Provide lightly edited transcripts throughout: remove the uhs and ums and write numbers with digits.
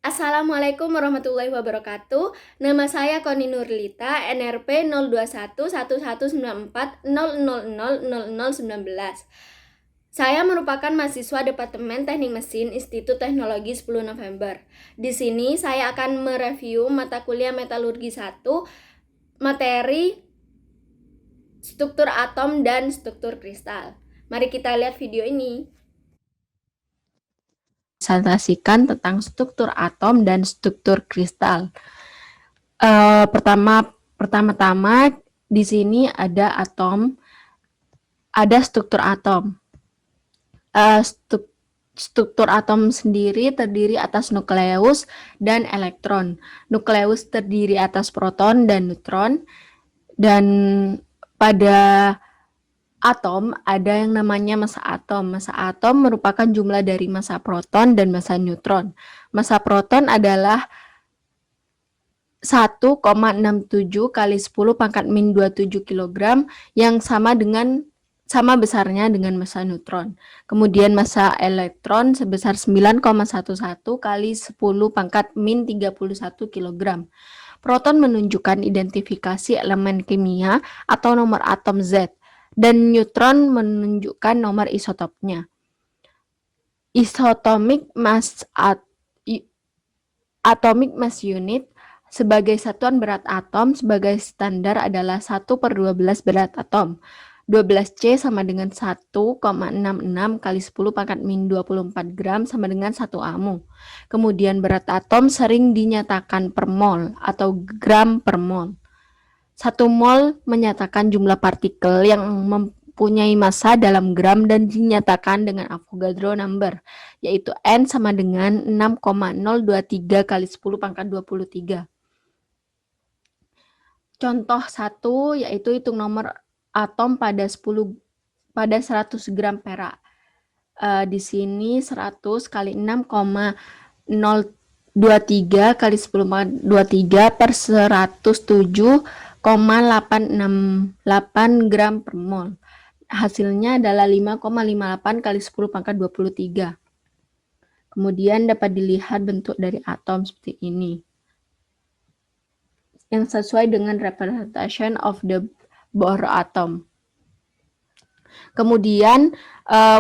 Assalamualaikum warahmatullahi wabarakatuh. Nama saya Koni Nurlita, NRP 02111144000019. Saya merupakan mahasiswa Departemen Teknik Mesin Institut Teknologi 10 November. Di sini saya akan mereview mata kuliah Metalurgi 1, materi struktur atom dan struktur kristal. Mari kita lihat video ini. Presentasikan tentang struktur atom dan struktur kristal. Pertama-tama di sini ada atom, ada struktur atom. Struktur atom sendiri terdiri atas nukleus dan elektron. Nukleus terdiri atas proton dan neutron, dan pada atom ada yang namanya massa atom. Massa atom merupakan jumlah dari massa proton dan massa neutron. Massa proton adalah 1,67 kali 10 pangkat min 27 kg yang sama besarnya dengan massa neutron. Kemudian massa elektron sebesar 9,11 kali 10 pangkat min 31 kg. Proton menunjukkan identifikasi elemen kimia atau nomor atom Z, dan neutron menunjukkan nomor isotopnya. Atomic mass unit sebagai satuan berat atom sebagai standar adalah 1/12 berat atom. 12C sama dengan 1,66 kali 10 pangkat min 24 gram sama dengan 1 amu. Kemudian berat atom sering dinyatakan per mol atau gram per mol. 1 mol menyatakan jumlah partikel yang mempunyai massa dalam gram dan dinyatakan dengan Avogadro number, yaitu N sama dengan 6,023 kali 10 pangkat 23. Contoh 1 yaitu hitung nomor atom pada 100 gram perak. Di sini 100 kali 6,023 kali 10 pangkat 23 per 107,868 gram per mol. Hasilnya adalah 5,58 kali 10 pangkat 23. Kemudian dapat dilihat bentuk dari atom seperti ini, yang sesuai dengan representation of the Bohr atom. Kemudian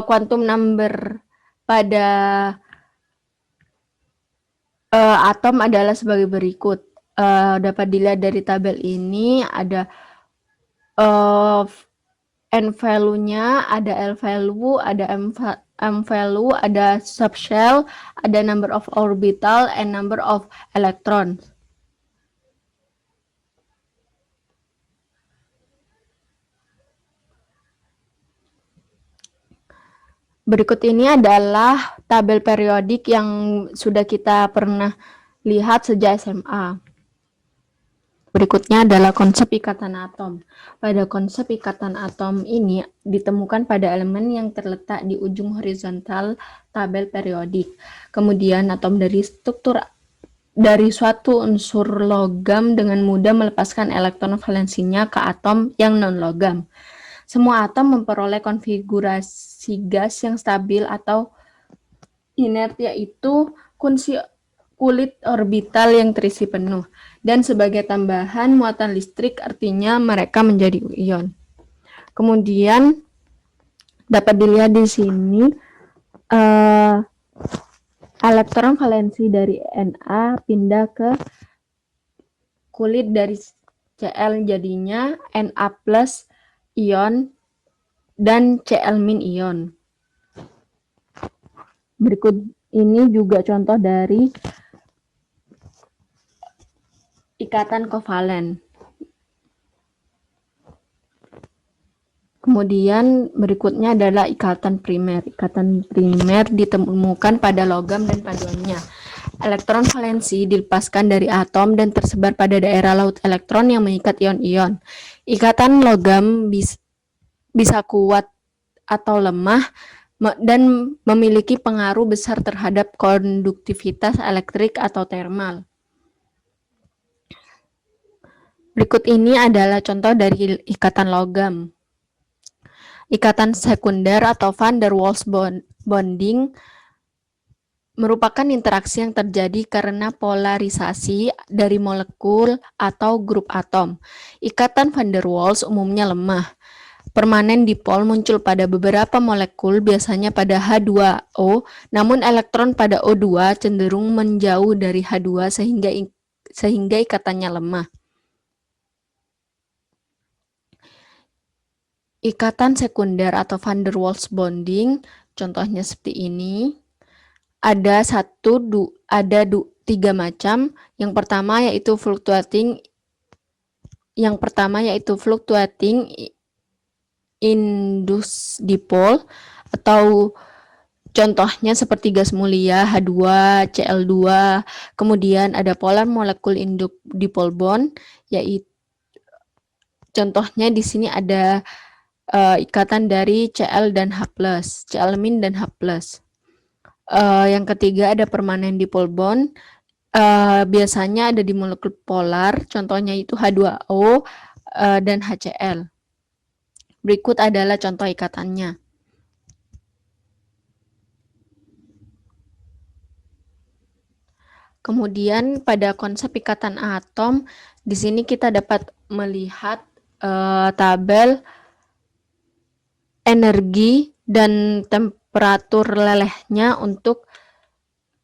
quantum number pada atom adalah sebagai berikut. Dapat dilihat dari tabel ini ada N value-nya, ada L value, ada M value, ada subshell, ada number of orbital, and number of electrons. Berikut ini adalah tabel periodik yang sudah kita pernah lihat sejak SMA. Berikutnya adalah konsep ikatan atom. Pada konsep ikatan atom ini ditemukan pada elemen yang terletak di ujung horizontal tabel periodik. Kemudian atom dari suatu unsur logam dengan mudah melepaskan elektron valensinya ke atom yang non-logam. Semua atom memperoleh konfigurasi gas yang stabil atau inert, yaitu kulit orbital yang terisi penuh. Dan sebagai tambahan muatan listrik, artinya mereka menjadi ion. Kemudian dapat dilihat di sini elektron valensi dari Na pindah ke kulit dari Cl, jadinya Na plus ion dan Cl min ion. Berikut ini juga contoh dari ikatan kovalen. Kemudian berikutnya adalah ikatan primer. Ikatan primer ditemukan pada logam dan paduannya. Elektron valensi dilepaskan dari atom dan tersebar pada daerah laut elektron yang mengikat ion-ion. Ikatan logam bisa kuat atau lemah dan memiliki pengaruh besar terhadap konduktivitas elektrik atau termal. Berikut ini adalah contoh dari ikatan logam. Ikatan sekunder atau van der Waals bonding merupakan interaksi yang terjadi karena polarisasi dari molekul atau grup atom. Ikatan van der Waals umumnya lemah. Permanen dipol muncul pada beberapa molekul, biasanya pada H2O, namun elektron pada O2 cenderung menjauh dari H2 sehingga ikatannya lemah. Ikatan sekunder atau van der Waals bonding, contohnya seperti ini. Ada tiga macam. Yang pertama yaitu fluctuating induced dipole, atau contohnya seperti gas mulia H2, Cl2. Kemudian ada polar molekul induced dipole bond, yaitu contohnya di sini ada ikatan dari Cl dan H+, Cl- dan H+. Yang ketiga ada permanen dipole bond, biasanya ada di molekul polar, contohnya itu H2O dan HCl. Berikut adalah contoh ikatannya. Kemudian pada konsep ikatan atom, di sini kita dapat melihat tabel energi dan temperatur lelehnya untuk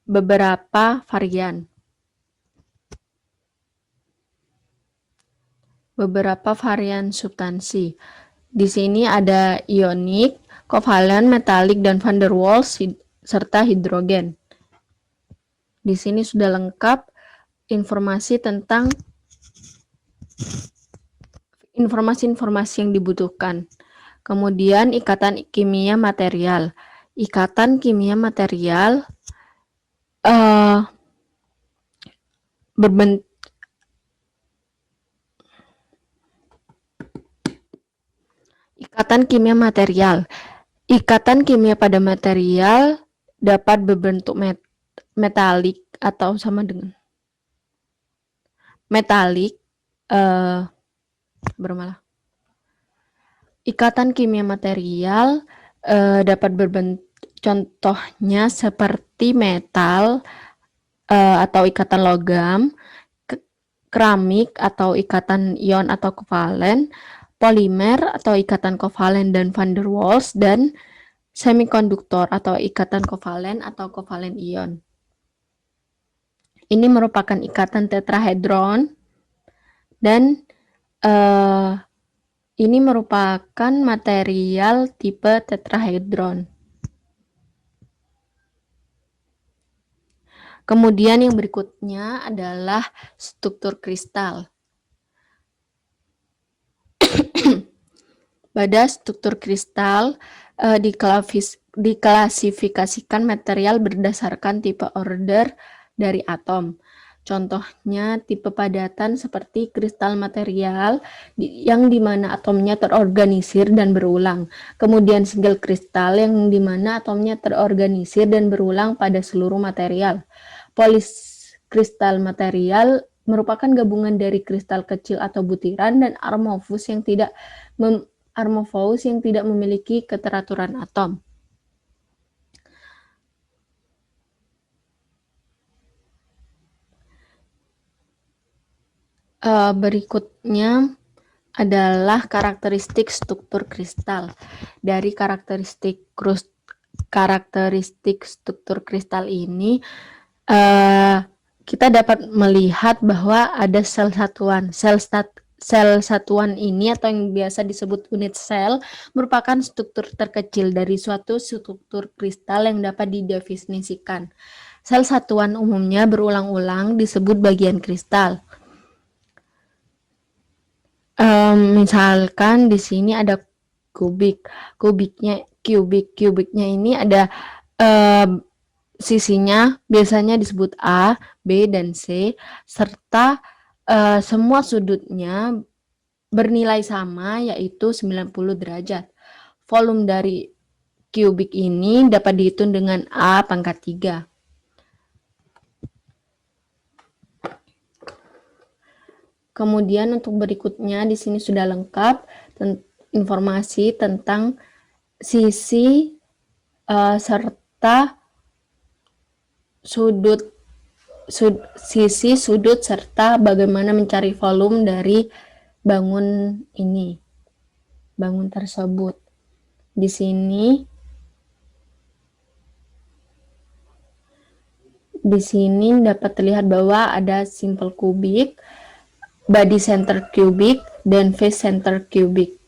beberapa varian. Beberapa varian substansi. Di sini ada ionik, kovalen, metalik, dan van der Waals, serta hidrogen. Di sini sudah lengkap informasi tentang informasi-informasi yang dibutuhkan. Kemudian ikatan kimia material. Ikatan kimia material berbentuk ikatan kimia material. Ikatan kimia pada material dapat berbentuk metalik atau sama dengan metalik. Bermalah. Ikatan kimia material dapat berbentuk, contohnya seperti metal atau ikatan logam, keramik atau ikatan ion atau kovalen, polimer atau ikatan kovalen dan van der Waals, dan semikonduktor atau ikatan kovalen atau kovalen ion. Ini merupakan ikatan tetrahedron dan ini merupakan material tipe tetrahedron. Kemudian yang berikutnya adalah struktur kristal. Pada struktur kristal diklasifikasikan material berdasarkan tipe order dari atom. Contohnya tipe padatan seperti kristal material yang dimana atomnya terorganisir dan berulang. Kemudian single kristal yang dimana atomnya terorganisir dan berulang pada seluruh material. Poliskristal material merupakan gabungan dari kristal kecil atau butiran, dan amorphous yang tidak memiliki keteraturan atom. Berikutnya adalah karakteristik struktur kristal. Dari karakteristik struktur kristal ini kita dapat melihat bahwa ada sel satuan. Sel satuan ini atau yang biasa disebut unit sel merupakan struktur terkecil dari suatu struktur kristal yang dapat didefinisikan. Sel satuan umumnya berulang-ulang disebut bagian kristal. Misalkan di sini ada kubiknya ini ada sisinya biasanya disebut A, B, dan C, serta semua sudutnya bernilai sama, yaitu 90 derajat. Volume dari kubik ini dapat dihitung dengan A pangkat 3. Kemudian untuk berikutnya di sini sudah lengkap informasi tentang sisi serta sisi sudut serta bagaimana mencari volume dari bangun tersebut. Di sini dapat terlihat bahwa ada simple cubic, body center cubic, dan face center cubic.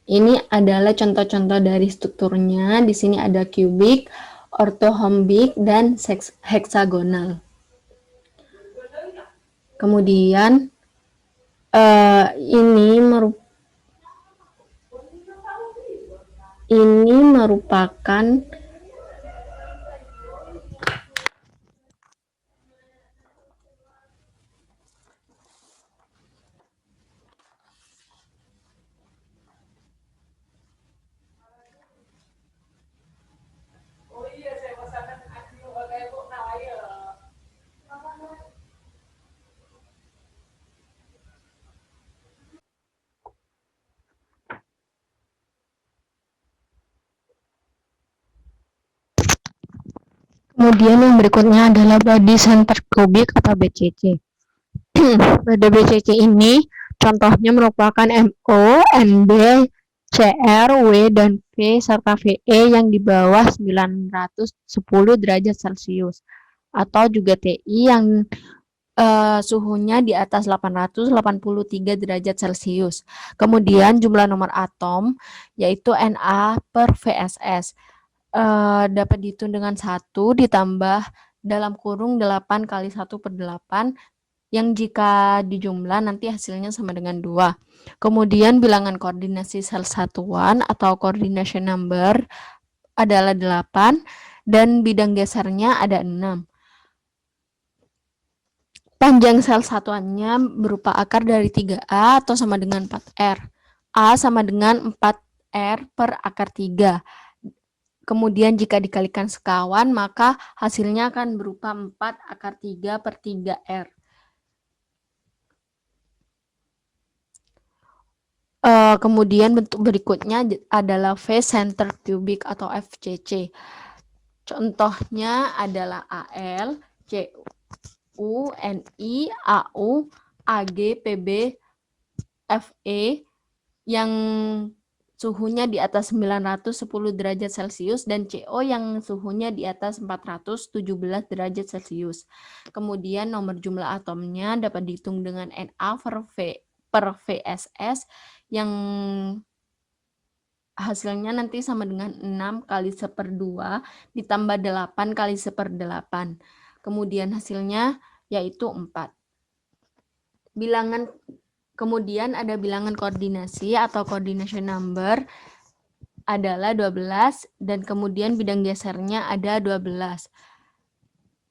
Ini adalah contoh-contoh dari strukturnya. Di sini ada cubic, orthorhombic, dan heksagonal. Kemudian ini merupakan kemudian yang berikutnya adalah body center cubic atau BCC. Pada BCC ini contohnya merupakan MO, NB, CR, W, dan V serta VE yang di bawah 910 derajat Celcius atau juga TI yang suhunya di atas 883 derajat Celcius. Kemudian jumlah nomor atom yaitu Na per VSS dapat dihitung dengan 1 ditambah dalam kurung 8 kali 1 per 8 yang jika dijumlah nanti hasilnya sama dengan 2. Kemudian bilangan koordinasi sel satuan atau coordination number adalah 8 dan bidang gesernya ada 6. Panjang sel satuannya berupa akar dari 3A atau sama dengan 4R. A sama dengan 4R per akar 3. Kemudian jika dikalikan sekawan, maka hasilnya akan berupa 4 akar 3 per 3R. Kemudian bentuk berikutnya adalah face center cubic atau FCC. Contohnya adalah AL, CU, NI, AU, AG, PB, FE yang suhunya di atas 910 derajat Celcius dan CO yang suhunya di atas 417 derajat Celcius. Kemudian nomor jumlah atomnya dapat dihitung dengan Na per VSS yang hasilnya nanti sama dengan 6 kali 1/2 ditambah 8 kali 1/8. Kemudian hasilnya yaitu 4. Kemudian ada bilangan koordinasi atau coordination number adalah 12 dan kemudian bidang gesernya ada 12.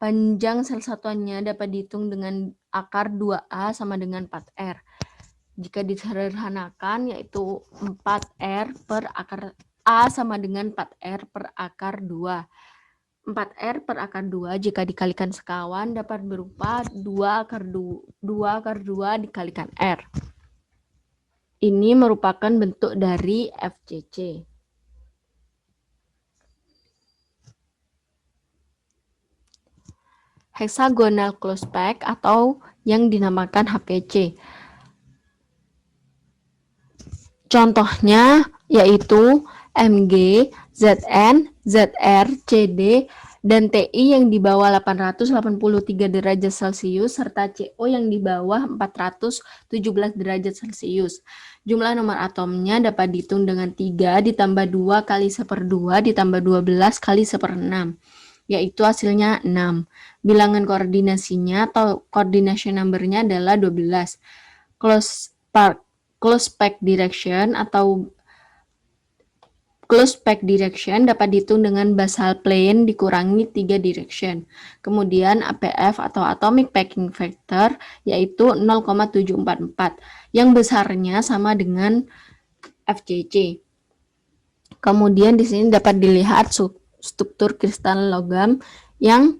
Panjang sel satuannya dapat dihitung dengan akar 2A sama dengan 4R. Jika disederhanakan yaitu 4R per akar A sama dengan 4R per akar 2. 4R per akar 2 jika dikalikan sekawan dapat berupa 2 akar 2 dikalikan R. Ini merupakan bentuk dari FCC. Hexagonal close pack atau yang dinamakan HPC. Contohnya yaitu MG, ZN, ZR, CD, dan TI yang di bawah 883 derajat Celcius serta CO yang di bawah 417 derajat Celcius. Jumlah nomor atomnya dapat dihitung dengan 3 ditambah 2 kali 1/2 ditambah 12 kali 1/6, yaitu hasilnya 6. Bilangan koordinasinya atau coordination number-nya adalah 12. Close pack direction atau close pack direction dapat dihitung dengan basal plane dikurangi 3 direction. Kemudian APF atau atomic packing factor yaitu 0,744 yang besarnya sama dengan FCC. Kemudian di sini dapat dilihat struktur kristal logam yang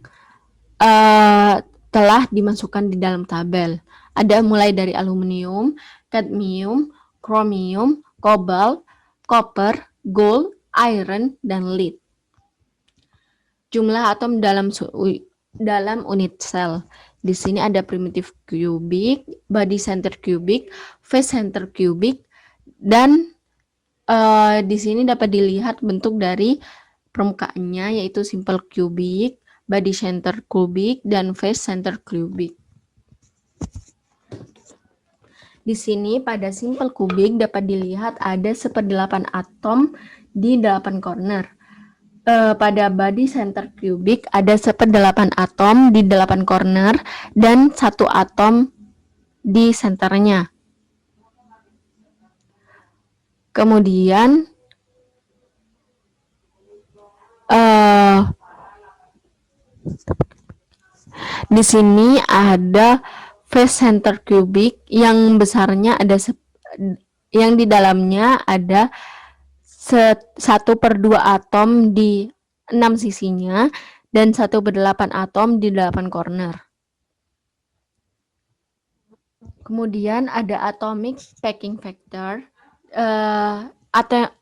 telah dimasukkan di dalam tabel. Ada mulai dari aluminium, kadmium, kromium, kobalt, copper, gold, iron, dan lead. jumlah atom dalam unit sel. Di sini ada primitif kubik, body center kubik, phase center kubik, dan di sini dapat dilihat bentuk dari permukaannya, yaitu simple kubik, body center kubik, dan phase center kubik. Di sini pada simple kubik dapat dilihat ada 1/8 atom di 8 corner. Pada body center kubik ada 1/8 atom di 8 corner dan 1 atom di senternya. Kemudian di sini ada phase center kubik yang besarnya ada yang di dalamnya ada 1/2 atom di 6 sisinya dan 1/8 atom di 8 corner. Kemudian ada atomic packing factor.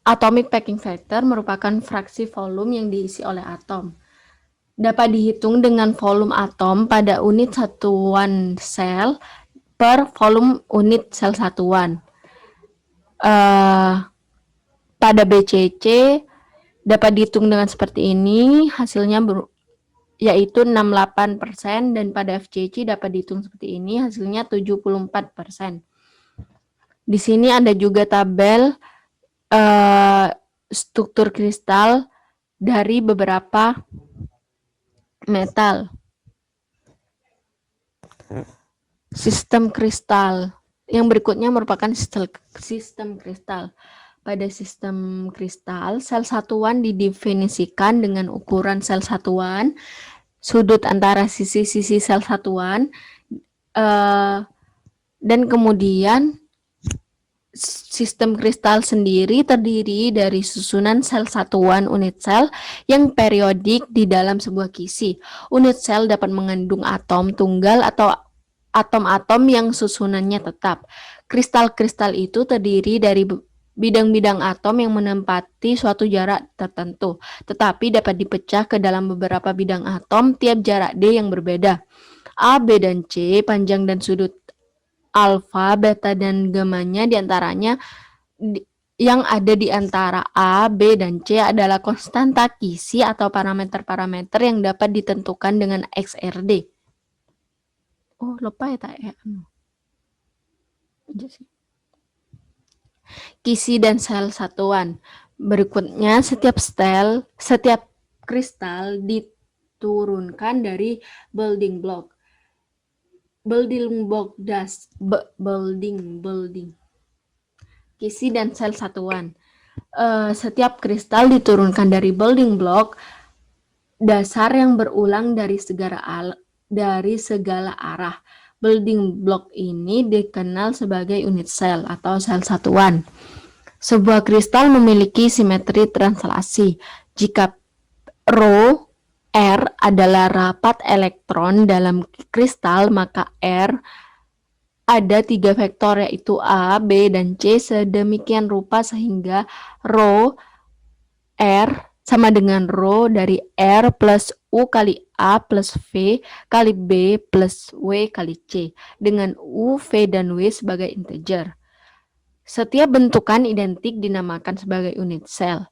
Atomic packing factor merupakan fraksi volume yang diisi oleh atom. Dapat dihitung dengan volume atom pada unit satuan sel per volume unit sel satuan. Pada BCC dapat dihitung dengan seperti ini, hasilnya yaitu 68%, dan pada FCC dapat dihitung seperti ini, hasilnya 74%. Di sini ada juga tabel struktur kristal dari beberapa metal. Sistem kristal. Yang berikutnya merupakan sistem kristal. Pada sistem kristal, sel satuan didefinisikan dengan ukuran sel satuan, sudut antara sisi-sisi sel satuan, dan kemudian sistem kristal sendiri terdiri dari susunan sel satuan unit sel yang periodik di dalam sebuah kisi. Unit sel dapat mengandung atom tunggal atau atom-atom yang susunannya tetap. Kristal-kristal itu terdiri dari bidang-bidang atom yang menempati suatu jarak tertentu, tetapi dapat dipecah ke dalam beberapa bidang atom tiap jarak D yang berbeda. A, B, dan C, panjang dan sudut alfa, beta, dan gamanya diantaranya yang ada di antara A, B, dan C adalah konstanta kisi atau parameter-parameter yang dapat ditentukan dengan XRD. Oh, lupa ya tak ya. Kisi dan sel satuan. Berikutnya, setiap kristal diturunkan dari building block. Kisi dan sel satuan. Setiap kristal diturunkan dari building block dasar yang berulang dari segala arah. Building block ini dikenal sebagai unit sel atau sel satuan. Sebuah kristal memiliki simetri translasi. Jika rho R adalah rapat elektron dalam kristal, maka R ada 3 vektor, yaitu A, B, dan C sedemikian rupa sehingga rho R sama dengan rho dari R plus U kali A plus V kali B plus W kali C, dengan U, V, dan W sebagai integer. Setiap bentukan identik dinamakan sebagai unit sel.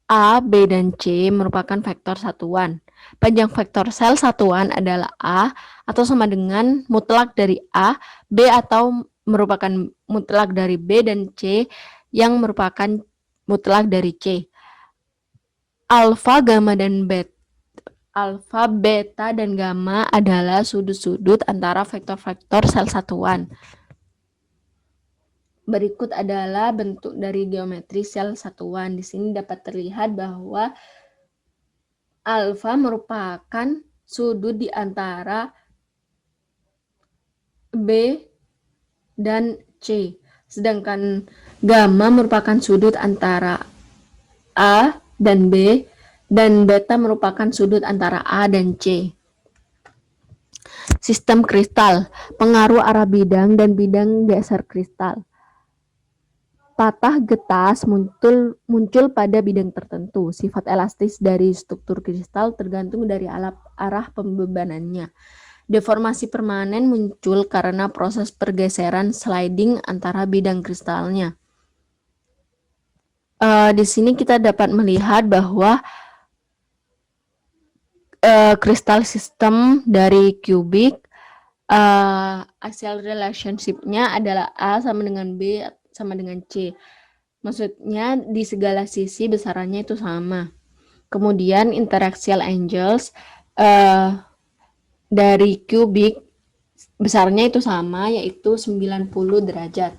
A, B, dan C merupakan vektor satuan. Panjang vektor sel satuan adalah A atau sama dengan mutlak dari A, B atau merupakan mutlak dari B, dan C yang merupakan mutlak dari C. Alfa, gamma, dan beta. Alfa, beta, dan gamma adalah sudut-sudut antara vektor-vektor sel satuan. Berikut adalah bentuk dari geometri sel satuan. Di sini dapat terlihat bahwa alfa merupakan sudut di antara B dan C, sedangkan gamma merupakan sudut antara A dan B, dan beta merupakan sudut antara A dan C. Sistem kristal, pengaruh arah bidang dan bidang dasar kristal. patah getas muncul pada bidang tertentu. Sifat elastis dari struktur kristal tergantung dari arah pembebanannya. Deformasi permanen muncul karena proses pergeseran sliding antara bidang kristalnya. Di sini kita dapat melihat bahwa kristal sistem dari kubik axial relationship-nya adalah A sama dengan B sama dengan C. Maksudnya di segala sisi besarannya itu sama. Kemudian interaxial angles dari kubik besarnya itu sama, yaitu 90 derajat.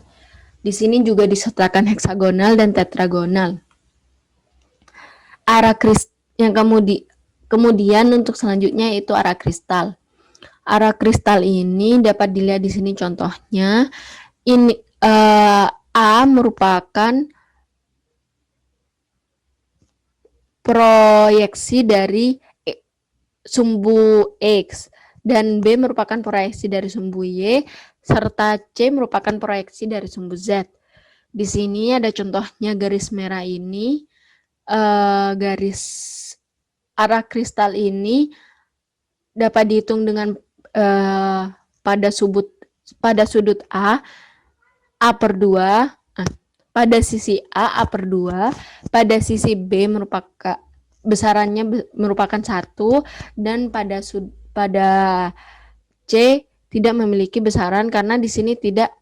Di sini juga disertakan heksagonal dan tetragonal. Arah yang kemudian untuk selanjutnya itu arah kristal. Arah kristal ini dapat dilihat di sini contohnya. Ini A merupakan proyeksi dari sumbu X dan B merupakan proyeksi dari sumbu Y serta C merupakan proyeksi dari sumbu Z. Di sini ada contohnya garis merah ini, garis arah kristal ini dapat dihitung dengan pada sudut A per 2, pada sisi A per 2, pada sisi B merupakan besarannya merupakan 1 dan pada C tidak memiliki besaran karena di sini tidak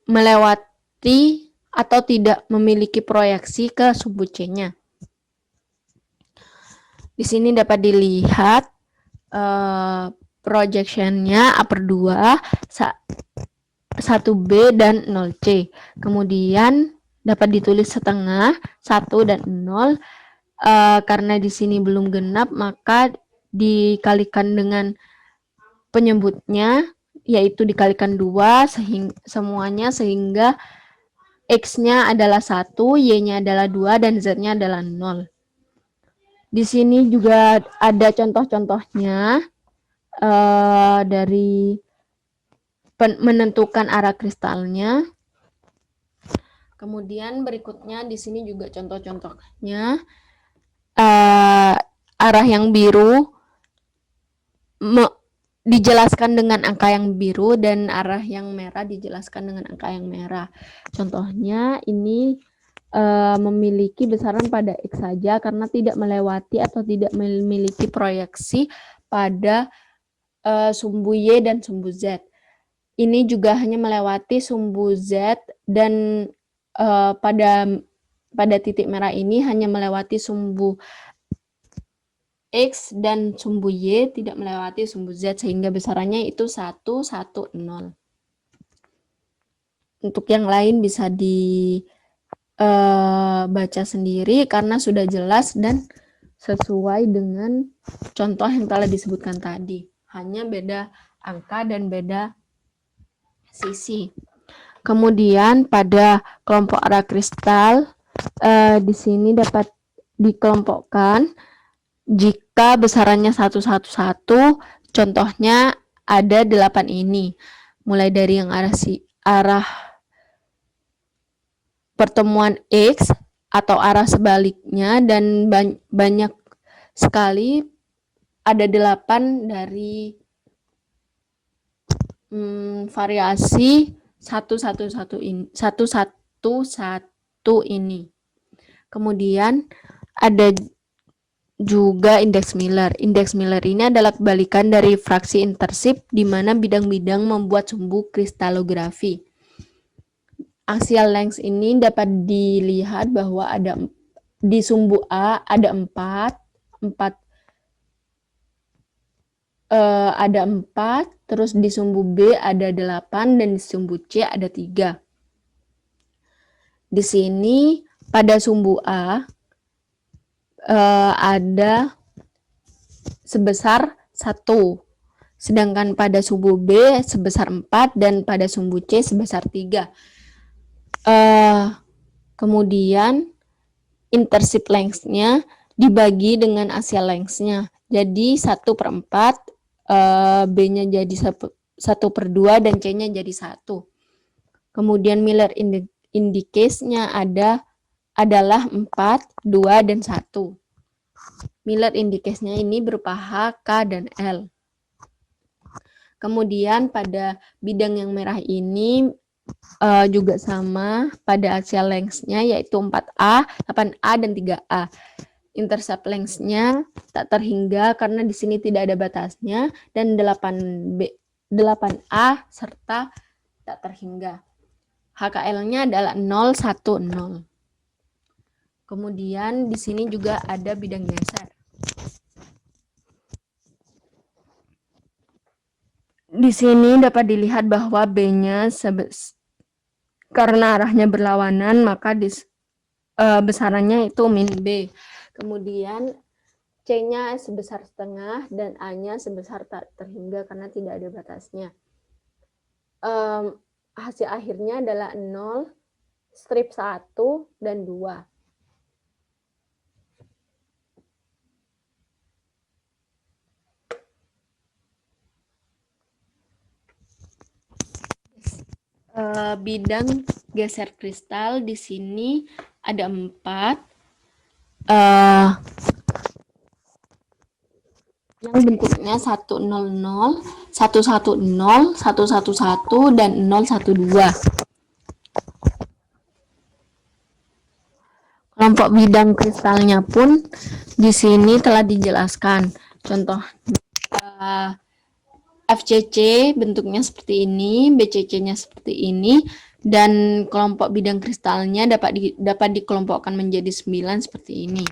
melewati atau tidak memiliki proyeksi ke sumbu C-nya. Di sini dapat dilihat projection-nya A per 2, 1B dan 0C. Kemudian dapat ditulis setengah 1 dan 0. Karena di sini belum genap, maka dikalikan dengan penyebutnya, yaitu dikalikan 2 semuanya sehingga X-nya adalah 1, Y-nya adalah 2, dan Z-nya adalah 0. Di sini juga ada contoh-contohnya dari menentukan arah kristalnya. Kemudian berikutnya di sini juga contoh-contohnya. Arah yang biru dijelaskan dengan angka yang biru dan arah yang merah dijelaskan dengan angka yang merah. Contohnya ini memiliki besaran pada X saja karena tidak melewati atau tidak memiliki proyeksi pada sumbu Y dan sumbu Z. Ini juga hanya melewati sumbu Z dan pada titik merah ini hanya melewati sumbu X dan sumbu Y, tidak melewati sumbu Z sehingga besarannya itu 1, 1, 0. Untuk yang lain bisa baca sendiri karena sudah jelas dan sesuai dengan contoh yang telah disebutkan tadi. Hanya beda angka dan beda sisi. Kemudian pada kelompok arah kristal di sini dapat dikelompokkan jika besarannya 1, 1, 1. Contohnya ada 8 ini. Mulai dari yang arah pertemuan X atau arah sebaliknya dan banyak sekali, ada 8 dari variasi 1, 1, 1 ini. Kemudian ada juga indeks Miller. Indeks Miller ini adalah kebalikan dari fraksi intersip di mana bidang-bidang membuat sumbu kristalografi. Axial length ini dapat dilihat bahwa ada di sumbu A ada 4, terus di sumbu B ada 8 dan di sumbu C ada 3. Di sini pada sumbu A ada sebesar 1, sedangkan pada sumbu B sebesar 4 dan pada sumbu C sebesar 3. Kemudian intersip length-nya dibagi dengan axial length-nya. Jadi 1/4, B-nya jadi 1/2 dan C-nya jadi 1. Kemudian Miller Indices-nya adalah 4, 2, dan 1. Miller Indices-nya ini berupa H, K, dan L. Kemudian pada bidang yang merah ini juga sama pada axial length-nya, yaitu 4A, 8A, dan 3A. Intercept length-nya tak terhingga karena di sini tidak ada batasnya, dan 8A serta tak terhingga. HKL-nya adalah 0, 1, 0. Kemudian di sini juga ada bidang geser. Di sini dapat dilihat bahwa B-nya karena arahnya berlawanan, maka besarannya itu min B. Kemudian C-nya sebesar setengah dan A-nya sebesar tak terhingga karena tidak ada batasnya. Hasil akhirnya adalah 0, strip 1, dan 2. Bidang geser kristal di sini ada 4. Yang bentuknya 100, 110, 111, dan 012. Kelompok bidang kristalnya pun di sini telah dijelaskan. Contoh FCC bentuknya seperti ini, BCC-nya seperti ini, dan kelompok bidang kristalnya dapat dikelompokkan menjadi 9 seperti ini.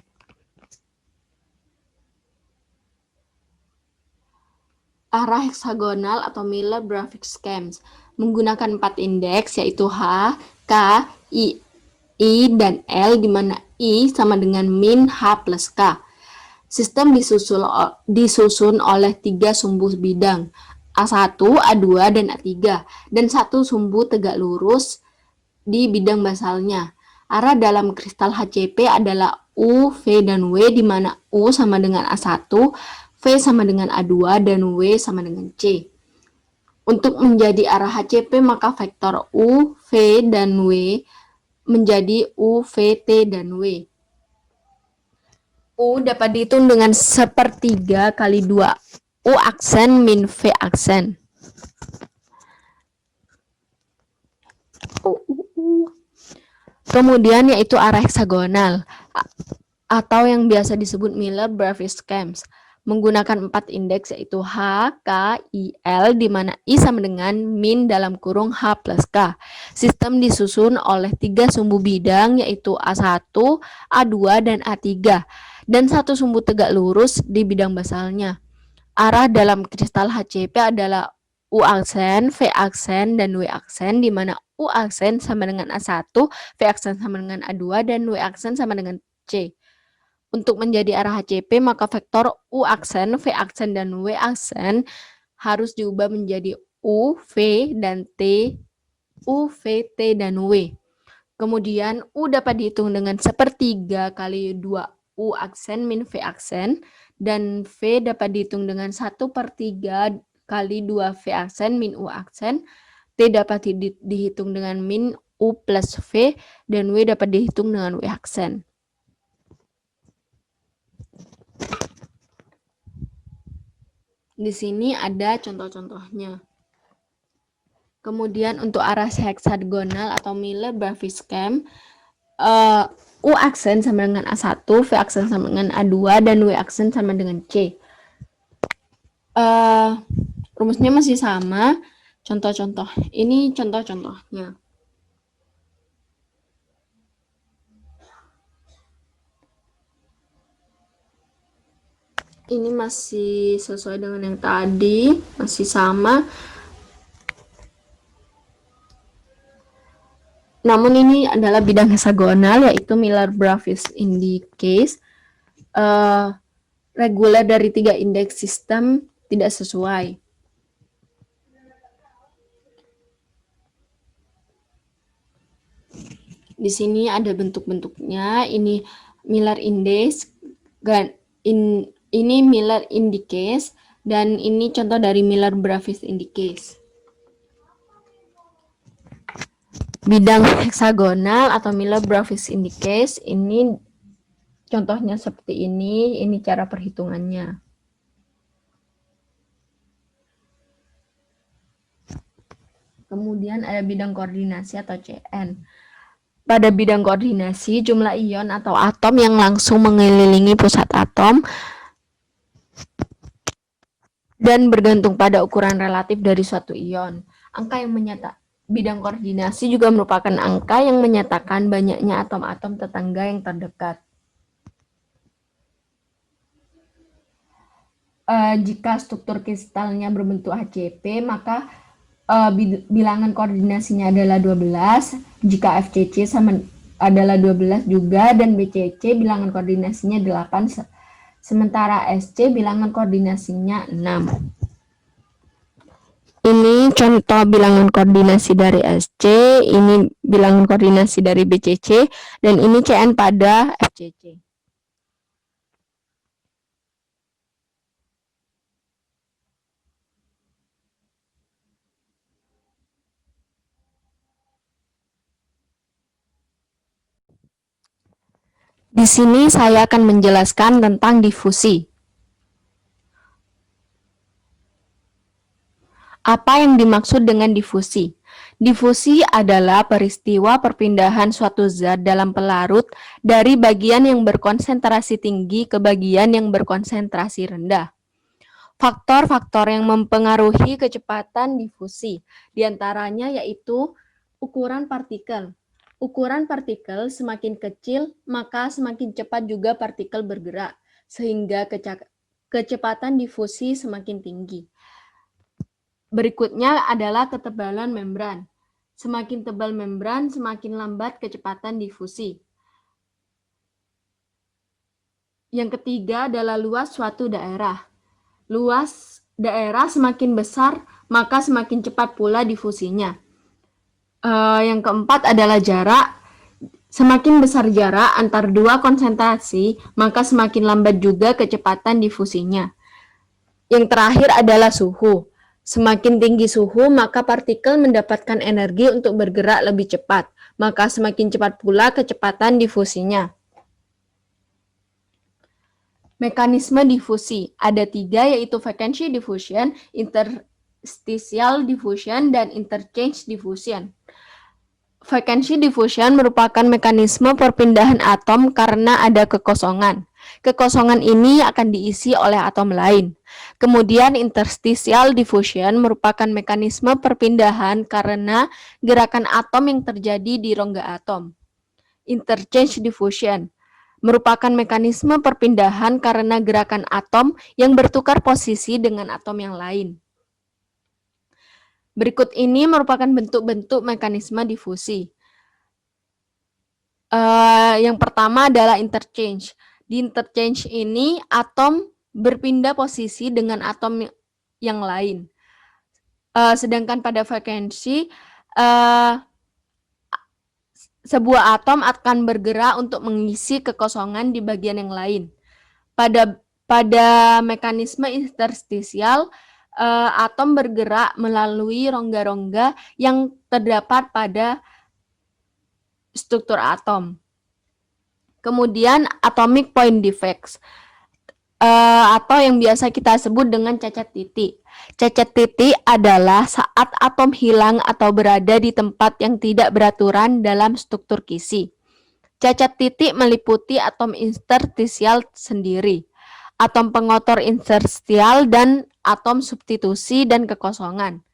Arah heksagonal atau Miller-Bragg schemes menggunakan 4 indeks, yaitu H, K, I, dan L, di mana I sama dengan min H plus K. Sistem disusun oleh 3 sumbu bidang, A1, A2, dan A3, dan 1 sumbu tegak lurus di bidang basalnya. Arah dalam kristal HCP adalah U, V, dan W, di mana U sama dengan A1, V sama dengan A2, dan W sama dengan C. Untuk menjadi arah HCP, maka vektor U, V, dan W menjadi U, V, T, dan W. U dapat dihitung dengan sepertiga kali 2 U aksen min V aksen. Kemudian yaitu arah heksagonal atau yang biasa disebut Miller-Bragg schemes menggunakan 4 indeks, yaitu H, K, I, L, di mana I sama dengan min dalam kurung H plus K. Sistem disusun oleh 3 sumbu bidang, yaitu A1, A2, dan A3, dan 1 sumbu tegak lurus di bidang basalnya. Arah dalam kristal HCP adalah U aksen, V aksen, dan W aksen, di mana U aksen sama dengan A1, V aksen sama dengan A2, dan W aksen sama dengan C. Untuk menjadi arah HCP, maka vektor U aksen, V aksen, dan W aksen harus diubah menjadi U, V, dan T, U, V, T, dan W. Kemudian U dapat dihitung dengan sepertiga kali 2 U aksen min V aksen, dan V dapat dihitung dengan 1/3 kali 2 V aksen min U aksen, T dapat dihitung dengan min U plus V, dan W dapat dihitung dengan W aksen. Di sini ada contoh-contohnya. Kemudian untuk arah heksagonal atau Miller-Bragg scheme, U aksen sama dengan A1, V aksen sama dengan A2, dan W aksen sama dengan C. Rumusnya masih sama. Contoh-contoh. Ini contoh-contohnya. Ini masih sesuai dengan yang tadi, masih sama. Namun ini adalah bidang heksagonal, yaitu Miller-Bragg indices. Reguler dari 3 indeks sistem tidak sesuai. Di sini ada bentuk-bentuknya. Ini Miller Index, ini Miller Indices, dan ini contoh dari Miller-Bragg Indices. Bidang heksagonal atau Miller-Bravais Indices ini contohnya seperti ini cara perhitungannya. Kemudian ada bidang koordinasi atau CN. Pada bidang koordinasi, jumlah ion atau atom yang langsung mengelilingi pusat atom dan bergantung pada ukuran relatif dari suatu ion. Angka yang bidang koordinasi juga merupakan angka yang menyatakan banyaknya atom-atom tetangga yang terdekat. Jika struktur kristalnya berbentuk HCP, maka bilangan koordinasinya adalah 12. Jika FCC adalah 12 juga, dan BCC bilangan koordinasinya 8, sementara SC bilangan koordinasinya 6. Ini contoh bilangan koordinasi dari SC, ini bilangan koordinasi dari BCC, dan ini CN pada FCC. Di sini saya akan menjelaskan tentang difusi. Apa yang dimaksud dengan difusi? Difusi adalah peristiwa perpindahan suatu zat dalam pelarut dari bagian yang berkonsentrasi tinggi ke bagian yang berkonsentrasi rendah. Faktor-faktor yang mempengaruhi kecepatan difusi, diantaranya yaitu ukuran partikel. Ukuran partikel semakin kecil, maka semakin cepat juga partikel bergerak, sehingga kecepatan difusi semakin tinggi. Berikutnya adalah ketebalan membran. Semakin tebal membran, semakin lambat kecepatan difusi. Yang ketiga adalah luas suatu daerah. Luas daerah semakin besar, maka semakin cepat pula difusinya. Yang keempat adalah jarak. Semakin besar jarak antar dua konsentrasi, maka semakin lambat juga kecepatan difusinya. Yang terakhir adalah suhu. Semakin tinggi suhu, maka partikel mendapatkan energi untuk bergerak lebih cepat, maka semakin cepat pula kecepatan difusinya. Mekanisme difusi ada 3, yaitu vacancy diffusion, interstitial diffusion, dan interchange diffusion. Vacancy diffusion merupakan mekanisme perpindahan atom karena ada kekosongan. Kekosongan ini akan diisi oleh atom lain. Kemudian interstitial diffusion merupakan mekanisme perpindahan karena gerakan atom yang terjadi di rongga atom. Interchange diffusion merupakan mekanisme perpindahan karena gerakan atom yang bertukar posisi dengan atom yang lain. Berikut ini merupakan bentuk-bentuk mekanisme difusi. Yang pertama adalah interchange. Di interchange ini atom berpindah posisi dengan atom yang lain. Sedangkan pada vacancy, sebuah atom akan bergerak untuk mengisi kekosongan di bagian yang lain. Pada mekanisme interstisial, atom bergerak melalui rongga-rongga yang terdapat pada struktur atom. Kemudian atomic point defects, atau yang biasa kita sebut dengan cacat titik. Cacat titik adalah saat atom hilang atau berada di tempat yang tidak beraturan dalam struktur kisi. Cacat titik meliputi atom interstisial sendiri, atom pengotor interstisial, dan atom substitusi dan kekosongan.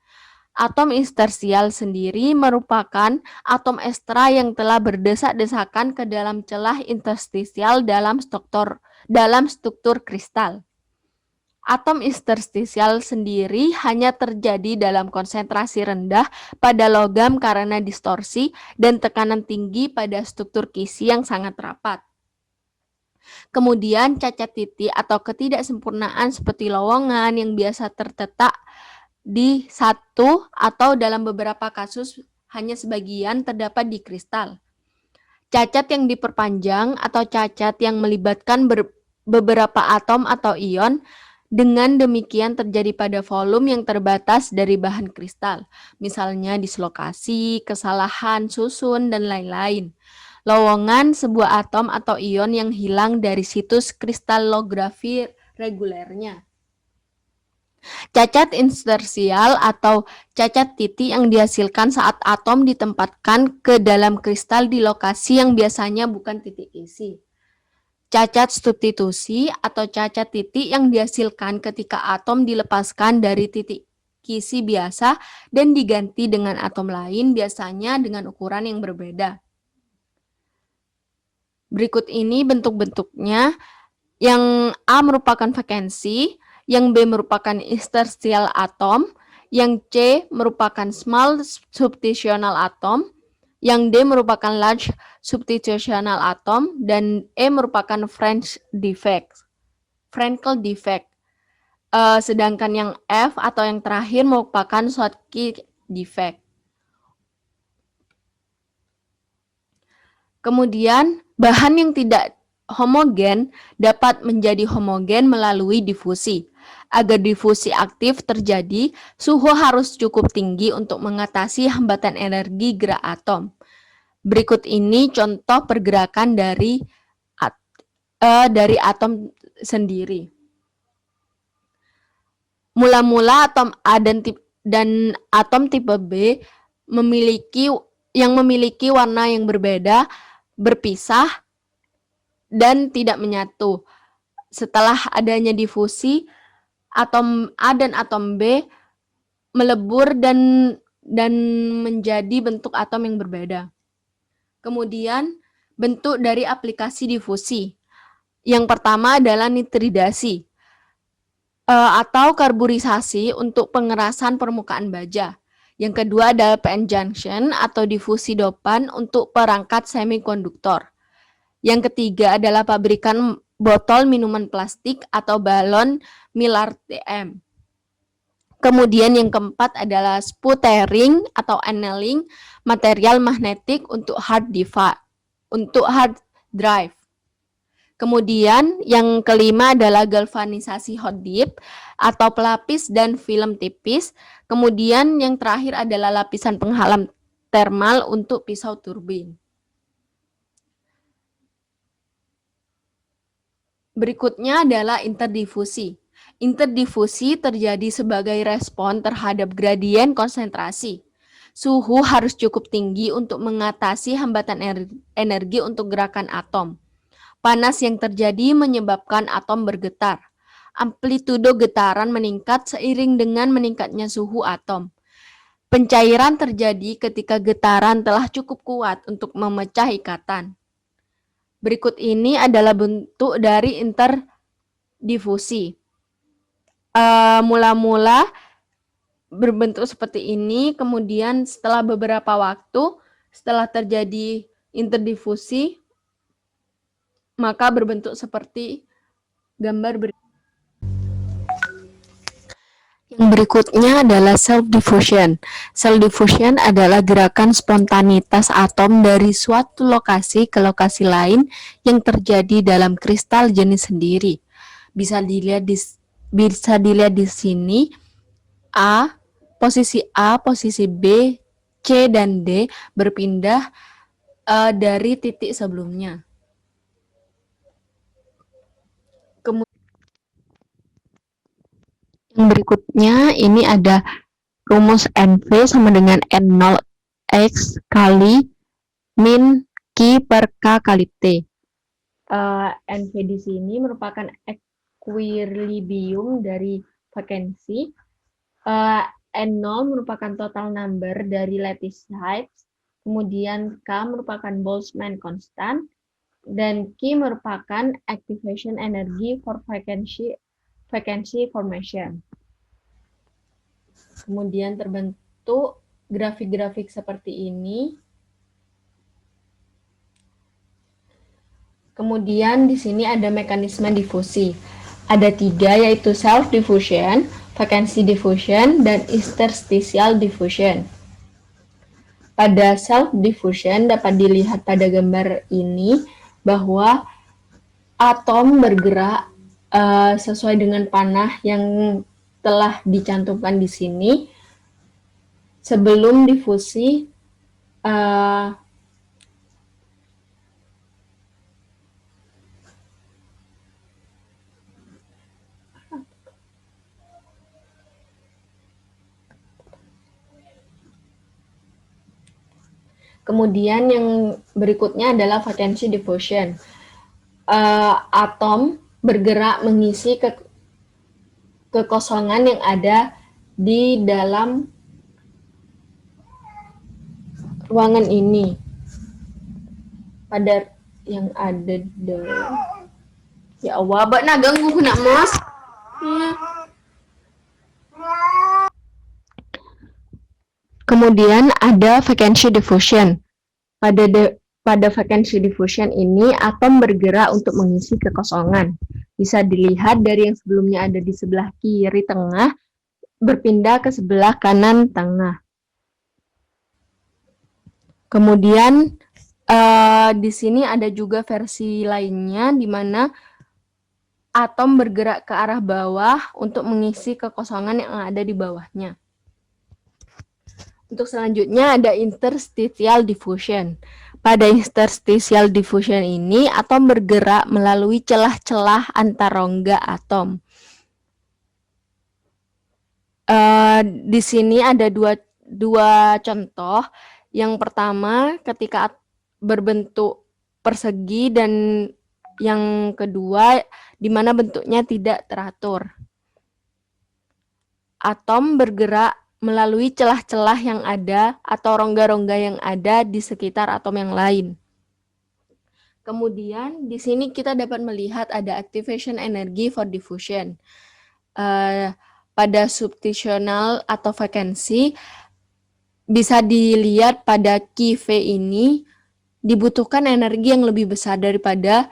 Atom interstisial sendiri merupakan atom ekstra yang telah berdesak-desakan ke dalam celah interstisial dalam struktur kristal. Atom interstisial sendiri hanya terjadi dalam konsentrasi rendah pada logam karena distorsi dan tekanan tinggi pada struktur kisi yang sangat rapat. Kemudian cacat titik atau ketidaksempurnaan seperti lowongan yang biasa terletak di satu atau dalam beberapa kasus hanya sebagian terdapat di kristal. Cacat yang diperpanjang atau cacat yang melibatkan beberapa atom atau ion Dengan demikian terjadi pada volume yang terbatas dari bahan kristal, misalnya dislokasi, kesalahan susun, dan lain-lain. Lowongan sebuah atom atau ion yang hilang dari situs kristallografi regulernya. Cacat intersial atau cacat titik yang dihasilkan saat atom ditempatkan ke dalam kristal di lokasi yang biasanya bukan titik isi. Cacat substitusi atau cacat titik yang dihasilkan ketika atom dilepaskan dari titik isi biasa dan diganti dengan atom lain, biasanya dengan ukuran yang berbeda. Berikut ini bentuk-bentuknya. Yang A merupakan vakensi, yang B merupakan interstitial atom, yang C merupakan small substitutional atom, yang D merupakan large substitutional atom, dan E merupakan Frenkel defect. Sedangkan yang F atau yang terakhir merupakan Schottky defect. Kemudian, bahan yang tidak homogen dapat menjadi homogen melalui difusi. Agar difusi aktif terjadi, suhu harus cukup tinggi untuk mengatasi hambatan energi gerak atom. Berikut ini contoh pergerakan dari atom sendiri. Mula-mula atom A dan atom tipe B yang memiliki warna yang berbeda, berpisah, dan tidak menyatu. Setelah adanya difusi, atom A dan atom B melebur dan menjadi bentuk atom yang berbeda. Kemudian, bentuk dari aplikasi difusi. Yang pertama adalah nitridasi atau karburisasi untuk pengerasan permukaan baja. Yang kedua adalah PN junction atau difusi dopan untuk perangkat semikonduktor. Yang ketiga adalah pabrikan botol minuman plastik atau balon Millard TM. Kemudian yang keempat adalah sputtering atau annealing material magnetik untuk hard drive. Kemudian yang kelima adalah galvanisasi hot dip atau pelapis dan film tipis. Kemudian yang terakhir adalah lapisan penghalang termal untuk pisau turbin. Berikutnya adalah interdifusi. Interdifusi terjadi sebagai respon terhadap gradien konsentrasi. Suhu harus cukup tinggi untuk mengatasi hambatan energi untuk gerakan atom. Panas yang terjadi menyebabkan atom bergetar. Amplitudo getaran meningkat seiring dengan meningkatnya suhu atom. Pencairan terjadi ketika getaran telah cukup kuat untuk memecah ikatan. Berikut ini adalah bentuk dari interdifusi. Mula-mula berbentuk seperti ini, kemudian setelah beberapa waktu, setelah terjadi interdifusi, maka berbentuk seperti gambar berikut. Yang berikutnya adalah self-diffusion. Self-diffusion adalah gerakan spontanitas atom dari suatu lokasi ke lokasi lain yang terjadi dalam kristal jenis sendiri. Bisa dilihat di sini posisi A, posisi B, C, dan D berpindah dari titik sebelumnya. Yang berikutnya ini ada rumus NV sama dengan N0 X kali min Q per K kali T. NV di sini merupakan equilibrium dari vakensi. N0 merupakan total number dari lattice types. Kemudian K merupakan Boltzmann constant. Dan Q merupakan activation energy for vacancy formation. Kemudian terbentuk grafik-grafik seperti ini. Kemudian di sini ada mekanisme difusi. Ada 3, yaitu self-diffusion, vacancy diffusion, dan interstitial diffusion. Pada self-diffusion dapat dilihat pada gambar ini bahwa atom bergerak sesuai dengan panah yang telah dicantumkan di sini. Sebelum difusi, kemudian yang berikutnya adalah vacancy diffusion. Atom bergerak mengisi kekosongan yang ada di dalam ruangan ini. Pada yang ada di... Ya Allah, bak na ganggu nak mas. Kemudian ada vacancy diffusion. Pada vacancy diffusion ini, atom bergerak untuk mengisi kekosongan. Bisa dilihat dari yang sebelumnya ada di sebelah kiri tengah, berpindah ke sebelah kanan tengah. Kemudian di sini ada juga versi lainnya, di mana atom bergerak ke arah bawah untuk mengisi kekosongan yang ada di bawahnya. Untuk selanjutnya ada interstitial diffusion. Pada interstitial diffusion ini, atom bergerak melalui celah-celah antar rongga atom. Di sini ada dua contoh. Yang pertama, ketika berbentuk persegi, dan yang kedua, di mana bentuknya tidak teratur. Atom bergerak melalui celah-celah yang ada atau rongga-rongga yang ada di sekitar atom yang lain. Kemudian di sini kita dapat melihat ada activation energy for diffusion. Pada substitutional atau vacancy bisa dilihat pada Ki V ini dibutuhkan energi yang lebih besar daripada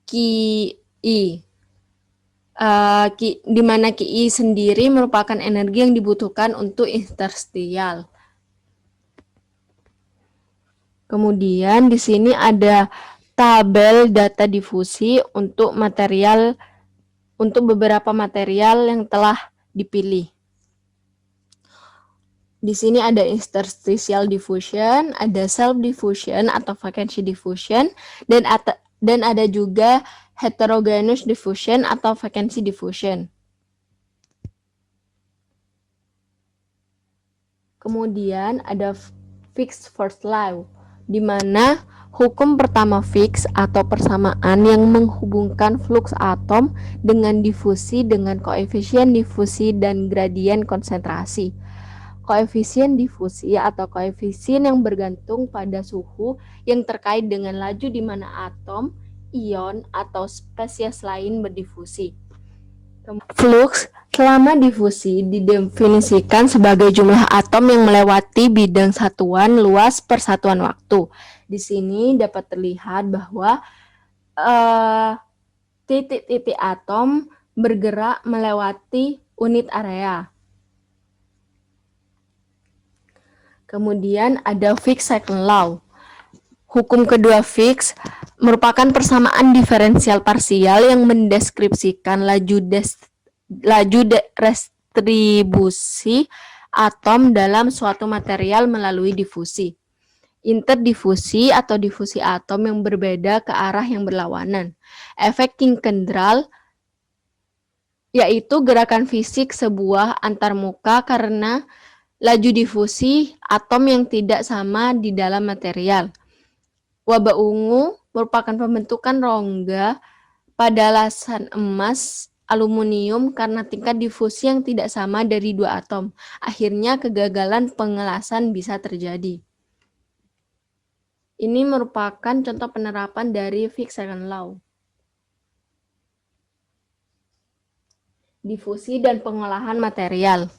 Ki I. Di mana Ki I sendiri merupakan energi yang dibutuhkan untuk interstitial. Kemudian di sini ada tabel data difusi untuk beberapa material yang telah dipilih. Di sini ada interstitial diffusion, ada self diffusion atau vacancy diffusion, dan ada juga heterogeneous diffusion atau vacancy diffusion. Kemudian ada fixed first law, di mana hukum pertama fix atau persamaan yang menghubungkan fluks atom dengan difusi dengan koefisien difusi dan gradien konsentrasi. Koefisien difusi atau koefisien yang bergantung pada suhu yang terkait dengan laju di mana atom, ion, atau spesies lain berdifusi. Fluks selama difusi didefinisikan sebagai jumlah atom yang melewati bidang satuan luas per satuan waktu. Di sini dapat terlihat bahwa titik-titik atom bergerak melewati unit area. Kemudian ada Fick's second law. Hukum kedua Fick's merupakan persamaan diferensial parsial yang mendeskripsikan laju restribusi atom dalam suatu material melalui difusi. Interdifusi atau difusi atom yang berbeda ke arah yang berlawanan. Efek Kinckentrell yaitu gerakan fisik sebuah antarmuka karena laju difusi atom yang tidak sama di dalam material. Wabah ungu merupakan pembentukan rongga pada lasan emas aluminium karena tingkat difusi yang tidak sama dari dua atom. Akhirnya kegagalan pengelasan bisa terjadi. Ini merupakan contoh penerapan dari Fick's second law. Difusi dan pengolahan material.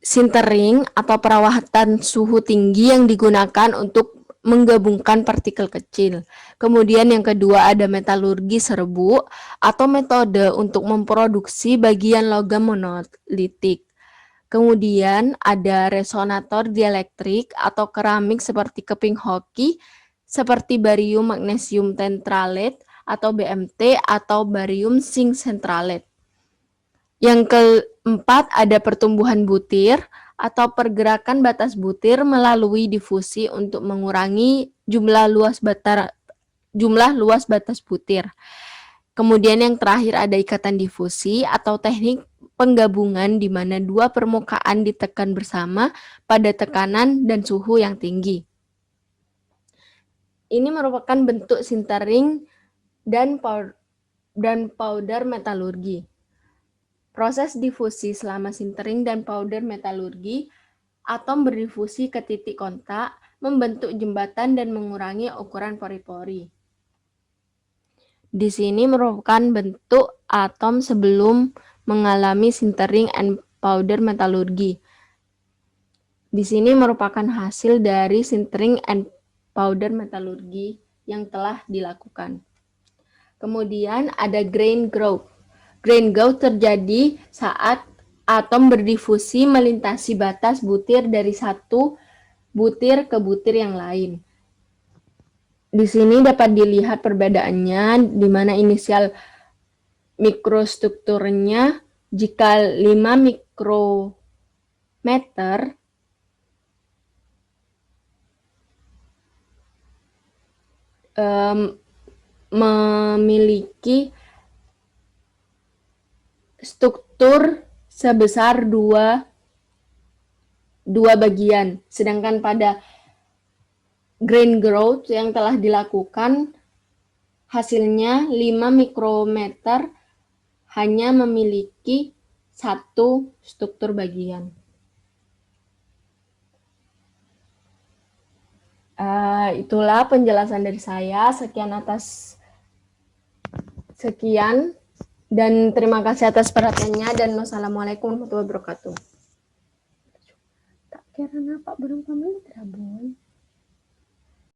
Sintering atau perawatan suhu tinggi yang digunakan untuk menggabungkan partikel kecil. Kemudian yang kedua ada metalurgi serbu atau metode untuk memproduksi bagian logam monolitik. Kemudian ada resonator dielektrik atau keramik seperti keping hoki, seperti barium magnesium tetralate, atau BMT atau barium zinc centralate. Yang keempat ada pertumbuhan butir atau pergerakan batas butir melalui difusi untuk mengurangi jumlah luas batas butir. Kemudian yang terakhir ada ikatan difusi atau teknik penggabungan di mana dua permukaan ditekan bersama pada tekanan dan suhu yang tinggi. Ini merupakan bentuk sintering dan powder metalurgi. Proses difusi selama sintering dan powder metalurgi, atom berdifusi ke titik kontak, membentuk jembatan dan mengurangi ukuran pori-pori. Di sini merupakan bentuk atom sebelum mengalami sintering and powder metalurgi. Di sini merupakan hasil dari sintering and powder metalurgi yang telah dilakukan. Kemudian ada grain growth. Grain growth terjadi saat atom berdifusi melintasi batas butir dari satu butir ke butir yang lain. Di sini dapat dilihat perbedaannya, di mana inisial mikrostrukturnya jika 5 mikrometer memiliki struktur sebesar dua bagian, sedangkan pada grain growth yang telah dilakukan hasilnya 5 mikrometer hanya memiliki satu struktur bagian. Itulah penjelasan dari saya. Sekian dan terima kasih atas perhatiannya dan wassalamualaikum warahmatullahi wabarakatuh. Tak kira apa berapa menit, Boy?